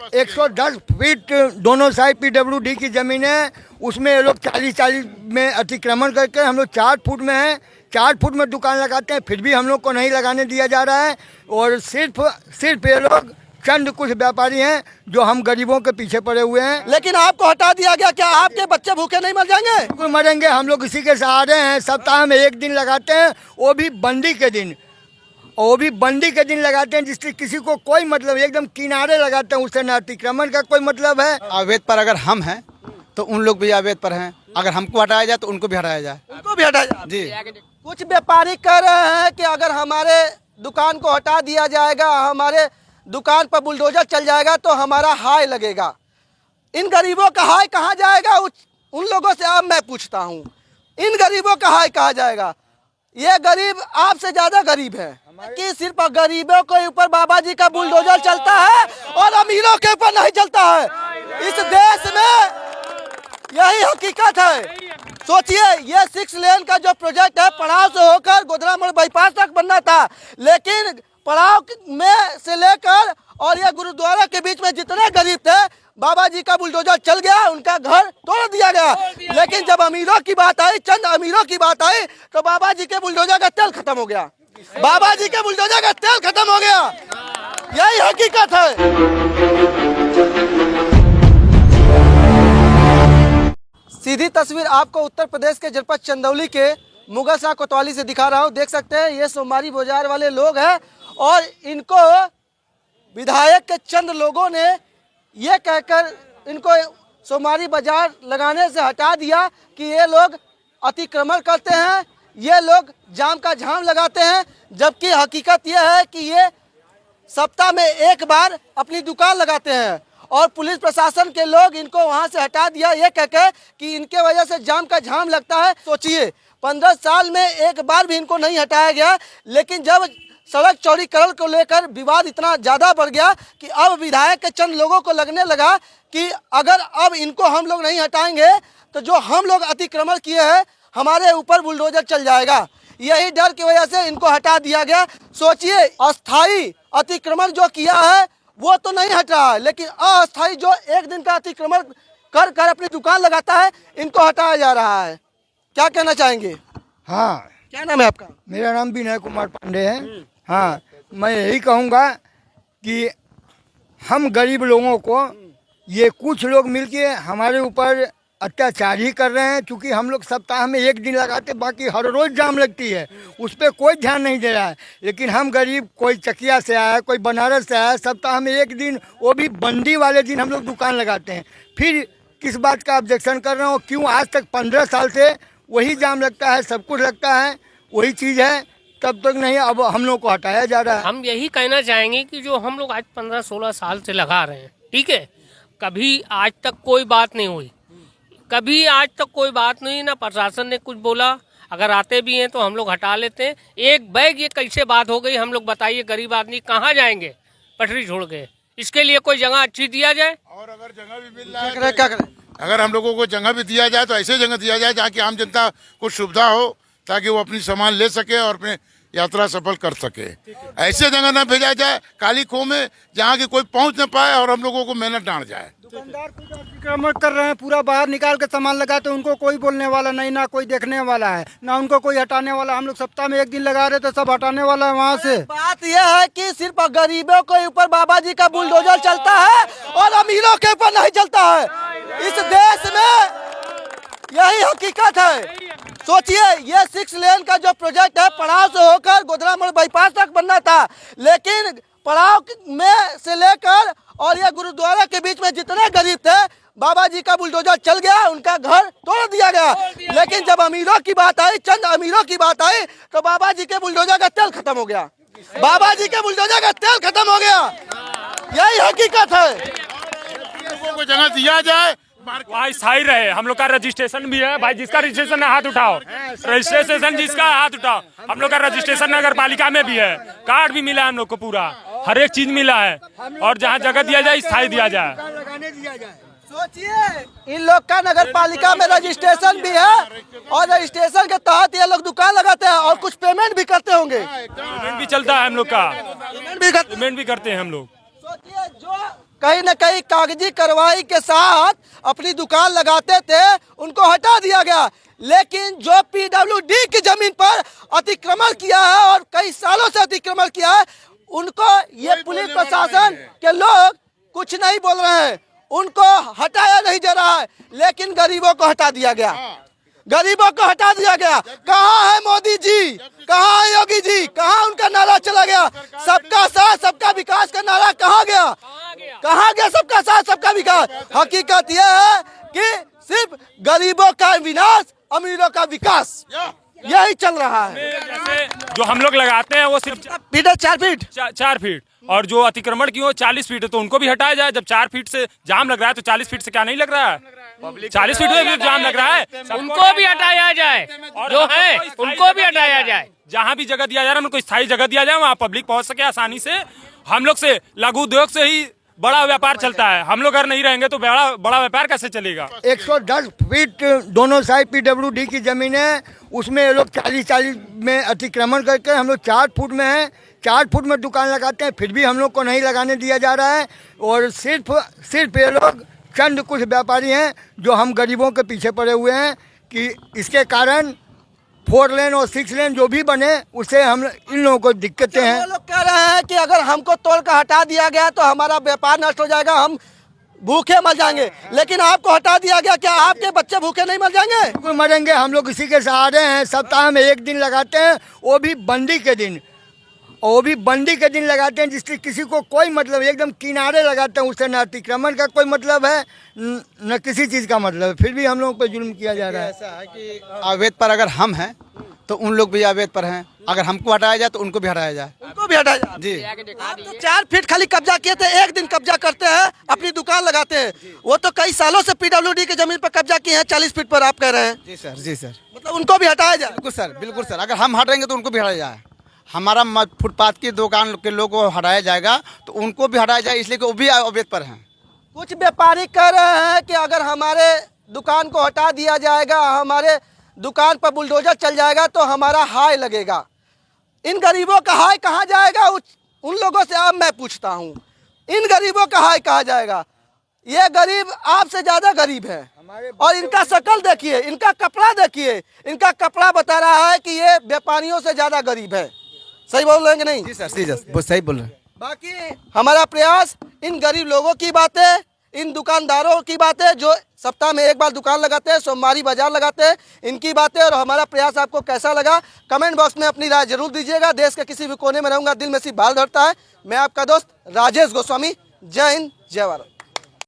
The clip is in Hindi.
110 फीट दोनों साइड पीडब्ल्यूडी की जमीन है, उसमें ये लोग 40-40 में अतिक्रमण करके हम लोग 4 फुट में हैं, 4 फुट में दुकान लगाते हैं, फिर भी हम लोग को नहीं लगाने दिया जा रहा है। और सिर्फ ये लोग चंद कुछ व्यापारी हैं जो हम गरीबों के पीछे पड़े हुए हैं। लेकिन आपको हटा दिया गया, क्या आपके बच्चे भूखे नहीं मर जाएंगे? बिल्कुल मरेंगे, हम लोग इसी के सहारे हैं। सप्ताह में एक दिन लगाते हैं, वो भी बंदी के दिन, लगाते हैं, जिससे किसी को कोई मतलब, एकदम किनारे लगाते हैं, उससे न अतिक्रमण का कोई मतलब है। अवैध पर अगर हम हैं तो उन लोग भी अवैध पर हैं, अगर हमको हटाया जाए तो उनको भी हटाया जाए। उनको भी हटाया जाए जी। कुछ व्यापारी कह रहे हैं कि अगर हमारे दुकान को हटा दिया जाएगा, हमारे दुकान पर बुलडोजर चल जाएगा तो हमारा हाय लगेगा। इन गरीबों का हाय कहाँ जाएगा? उन लोगों से अब मैं पूछता हूँ, इन गरीबों का हाय कहाँ जाएगा? ये गरीब आपसे ज्यादा गरीब है कि सिर्फ गरीबों के ऊपर बाबा जी का बुलडोजर चलता है और अमीरों के ऊपर नहीं चलता है। इस देश में यही हकीकत है। सोचिए, ये 6 लेन का जो प्रोजेक्ट है पड़ाव से होकर गोधरा मोड़ बाईपास तक बनना था, लेकिन पड़ाव में से लेकर और ये गुरुद्वारा के बीच में जितने गरीब थे, बाबा जी का बुलडोजर चल गया, उनका घर तोड़ दिया गया। लेकिन जब अमीरों की बात आई, चंद अमीरों की बात आई, तो बाबा जी के बुलडोजर का तेल खत्म हो गया। बाबा जी के बुलडोजर का तेल खत्म हो गया। यही हकीकत है। सीधी तस्वीर आपको उत्तर प्रदेश के जनपद चंदौली के मुगल शाह कोतवाली से दिखा रहा हूँ। देख सकते हैं ये सोमवारी बाजार वाले लोग हैं और इनको विधायक के चंद लोगों ने ये कहकर इनको सोमवारी बाजार लगाने से हटा दिया कि ये लोग अतिक्रमण करते हैं, ये लोग जाम का झाम लगाते हैं, जबकि हकीकत ये है कि ये सप्ताह में एक बार अपनी दुकान लगाते हैं और पुलिस प्रशासन के लोग इनको वहां से हटा दिया ये कहकर कि इनके वजह से जाम का झाम लगता है। सोचिए, 15 साल में एक बार भी इनको नहीं हटाया गया, लेकिन जब सड़क चौड़ीकरण को लेकर विवाद इतना ज़्यादा बढ़ गया कि अब विधायक के चंद लोगों को लगने लगा कि अगर अब इनको हम लोग नहीं हटाएंगे तो जो हम लोग अतिक्रमण किए हैं हमारे ऊपर बुलडोजर चल जाएगा। यही डर की वजह से इनको हटा दिया गया। सोचिए, अस्थाई अतिक्रमण जो किया है वो तो नहीं हट रहा है, लेकिन अस्थाई जो एक दिन का अतिक्रमण कर कर अपनी दुकान लगाता है, इनको हटाया जा रहा है। क्या कहना चाहेंगे? हाँ, क्या नाम है आपका? मेरा नाम विनय कुमार पांडे है। हाँ, मैं यही कहूँगा कि हम गरीब लोगों को ये कुछ लोग मिलके हमारे ऊपर अत्याचार ही कर रहे हैं, क्योंकि हम लोग सप्ताह में एक दिन लगाते, बाकी हर रोज़ जाम लगती है, उस पर कोई ध्यान नहीं दे रहा है। लेकिन हम गरीब, कोई चकिया से आया, कोई बनारस से आया, सप्ताह में एक दिन, वो भी बंदी वाले दिन हम लोग दुकान लगाते हैं। फिर किस बात का ऑब्जेक्शन कर रहे हो? क्यों आज तक 15 साल से वही जाम लगता है, सब कुछ लगता है, वही चीज़ है, तब तक नहीं, अब हम लोग को हटाया जा रहा है। हम यही कहना चाहेंगे कि जो हम लोग आज 15-16 साल से लगा रहे हैं, ठीक है, कभी आज तक कोई बात नहीं हुई, कभी आज तक कोई बात नहीं, ना प्रशासन ने कुछ बोला। अगर आते भी हैं तो हम लोग हटा लेते हैं। एक बैग ये कैसे बात हो गई, हम लोग बताइए, गरीब आदमी कहाँ जाएंगे पटरी छोड़ के? इसके लिए कोई जगह अच्छी दिया जाए। और अगर जगह भी मिल रहा है, क्या करें? अगर हम लोगों को जगह भी दिया जाए तो ऐसे जगह दिया जाए जहाँ की आम जनता को सुविधा हो, ताकि वो अपनी सामान ले सके और अपने यात्रा सफल कर सके। ऐसे जगह ना भेजा जाए काली खो में, जहाँ की कोई पहुँच न पाए और हम लोगों को मेहनत डांट जाए। दुकानदार कुछ अतिक्रमण कर रहे हैं, पूरा बाहर निकाल के सामान लगाते हैं, उनको कोई बोलने वाला नहीं, ना कोई देखने वाला है, ना उनको कोई हटाने वाला। हम लोग सप्ताह में एक दिन लगा रहे तो सब हटाने वाला है वहाँ से। बात यह है कि सिर्फ गरीबों के ऊपर बाबा जी का बुलडोजर चलता है और अमीरों के ऊपर नहीं चलता है। इस देश में यही हकीकत है। सोचिए, ये 6 लेन का जो प्रोजेक्ट है पड़ाव से होकर गोधरा मोड़ बाईपास तक बनना था, लेकिन पड़ाव में से लेकर और ये गुरुद्वारा के बीच में जितने गरीब थे, बाबा जी का बुलडोजर चल गया, उनका घर तोड़ दिया गया। लेकिन जब अमीरों की बात आई, चंद अमीरों की बात आई, तो बाबा जी के बुलडोजर का तेल खत्म हो गया। बाबा जी के बुलडोजर का तेल खत्म हो गया। यही हकीकत है। लोगों को जगह दिया जाए, वहाँ स्थायी रहे। हम लोग का रजिस्ट्रेशन भी है भाई, जिसका रजिस्ट्रेशन है हाथ उठाओ, रजिस्ट्रेशन जिसका हाथ उठाओ। हम लोग का रजिस्ट्रेशन नगर पालिका में भी है, कार्ड भी मिला है हम लोग को, पूरा हर एक चीज मिला है। और जहाँ जगह दिया जाए स्थायी दिया जाए। सोचिए, इन लोग का नगर पालिका में रजिस्ट्रेशन भी है और रजिस्ट्रेशन के तहत ये लोग दुकान लगाते हैं और कुछ पेमेंट भी करते होंगे। पेमेंट भी चलता है हम लोग का, पेमेंट भी करते हैं हम लोग। सोचिए, जो कहीं न कहीं कागजी कार्रवाई के साथ अपनी दुकान लगाते थे, उनको हटा दिया गया। लेकिन जो पीडब्ल्यूडी की जमीन पर अतिक्रमण किया है और कई सालों से अतिक्रमण किया है, उनको ये पुलिस प्रशासन के लोग कुछ नहीं बोल रहे हैं, उनको हटाया नहीं जा रहा है, लेकिन गरीबों को हटा दिया गया। गरीबों को हटा दिया गया। कहाँ है मोदी जी, कहाँ है योगी जी, कहाँ उनका नारा चला गया? सबका साथ सबका विकास का नारा कहाँ गया? कहाँ गया सबका साथ सबका विकास? हकीकत यह है कि सिर्फ गरीबों का विनाश, अमीरों का विकास, यही चल रहा है। जैसे जो हम लोग लगाते हैं वो सिर्फ फीट है, 4 फीट, 4 फीट, और जो अतिक्रमण की वो 40 फीट है, तो उनको भी हटाया जाए। जब 4 फीट से जाम लग रहा है तो 40 फीट से क्या नहीं लग रहा है? 40 फीट में भी जाम लग रहा है, उनको भी हटाया जाए, जो है उनको भी हटाया जाए। जहाँ भी जगह दिया जा रहा है उनको स्थायी जगह दिया जाए, वहाँ पब्लिक पहुँच सके आसानी से। हम लोग से लघु उद्योग से ही बड़ा व्यापार चलता है, हम लोग अगर नहीं रहेंगे तो बड़ा व्यापार कैसे चलेगा? 110 फीट दोनों साइड पीडब्ल्यूडी की जमीन है, उसमें ये लोग 40 में अतिक्रमण करके हम लोग 4 फुट में हैं, 4 फुट में दुकान लगाते हैं, फिर भी हम लोग को नहीं लगाने दिया जा रहा है। और सिर्फ ये लोग चंद कुछ व्यापारी हैं जो हम गरीबों के पीछे पड़े हुए हैं कि इसके कारण 4 लेन और 6 लेन जो भी बने उससे हम इन लोगों को दिक्कतें हैं। वो लोग कह रहे हैं कि अगर हमको तोड़ कर हटा दिया गया तो हमारा व्यापार नष्ट हो जाएगा, हम भूखे मर जाएंगे। लेकिन आपको हटा दिया गया, क्या आपके बच्चे भूखे नहीं मर जाएंगे? बिल्कुल मरेंगे, हम लोग इसी के सहारे हैं। सप्ताह में 1 दिन लगाते हैं, वो भी बंदी के दिन, वो भी बंदी के दिन लगाते हैं, जिससे किसी को कोई मतलब, एकदम किनारे लगाते हैं, उससे न अतिक्रमण का कोई मतलब है न किसी चीज़ का मतलब है, फिर भी हम लोगों पर जुल्म किया जा रहा है। ऐसा है कि अवैध पर अगर हम हैं तो उन लोग भी अवैध पर हैं, अगर हमको हटाया जाए तो उनको भी हटाया जाए। उनको भी हटाया जाए। जी, आप तो 4 फीट खाली कब्जा किए थे, 1 दिन कब्जा करते हैं, अपनी दुकान लगाते हैं। वो तो कई सालों से पीडब्ल्यूडी की जमीन पर कब्जा किए हैं, 40 फीट पर आप कह रहे हैं। जी सर, जी सर, मतलब उनको भी हटाया जाए। बिल्कुल सर, बिल्कुल सर, अगर हम हटाएंगे तो उनको भी हटाया जाए। हमारा फुटपाथ की दुकान के लोगों को हटाया जाएगा तो उनको भी हटाया जाए, इसलिए कि वो भी अवैध पर हैं। कुछ व्यापारी कह रहे हैं कि अगर हमारे दुकान को हटा दिया जाएगा, हमारे दुकान पर बुलडोजर चल जाएगा तो हमारा हाय लगेगा। इन गरीबों का हाय कहाँ जाएगा? उन लोगों से अब मैं पूछता हूँ, इन गरीबों का हाय कहाँ जाएगा? ये गरीब आपसे ज़्यादा गरीब है, और इनका शक्ल देखिए, इनका कपड़ा देखिए, इनका कपड़ा बता रहा है कि ये व्यापारियों से ज़्यादा गरीब है। सही बोल रहे हैं कि नहीं? जी सर, जी सर, बहुत सही बोल रहे हैं। बाकी हमारा प्रयास इन गरीब लोगों की बातें, इन दुकानदारों की बातें जो सप्ताह में 1 बार दुकान लगाते हैं, सोमवारी बाजार लगाते हैं, इनकी बातें और हमारा प्रयास आपको कैसा लगा कमेंट बॉक्स में अपनी राय जरूर दीजिएगा। देश के किसी भी कोने में रहूँगा, दिल में सिर्फ बाल धरता है। मैं आपका दोस्त राजेश गोस्वामी। जय हिंद, जय भारत।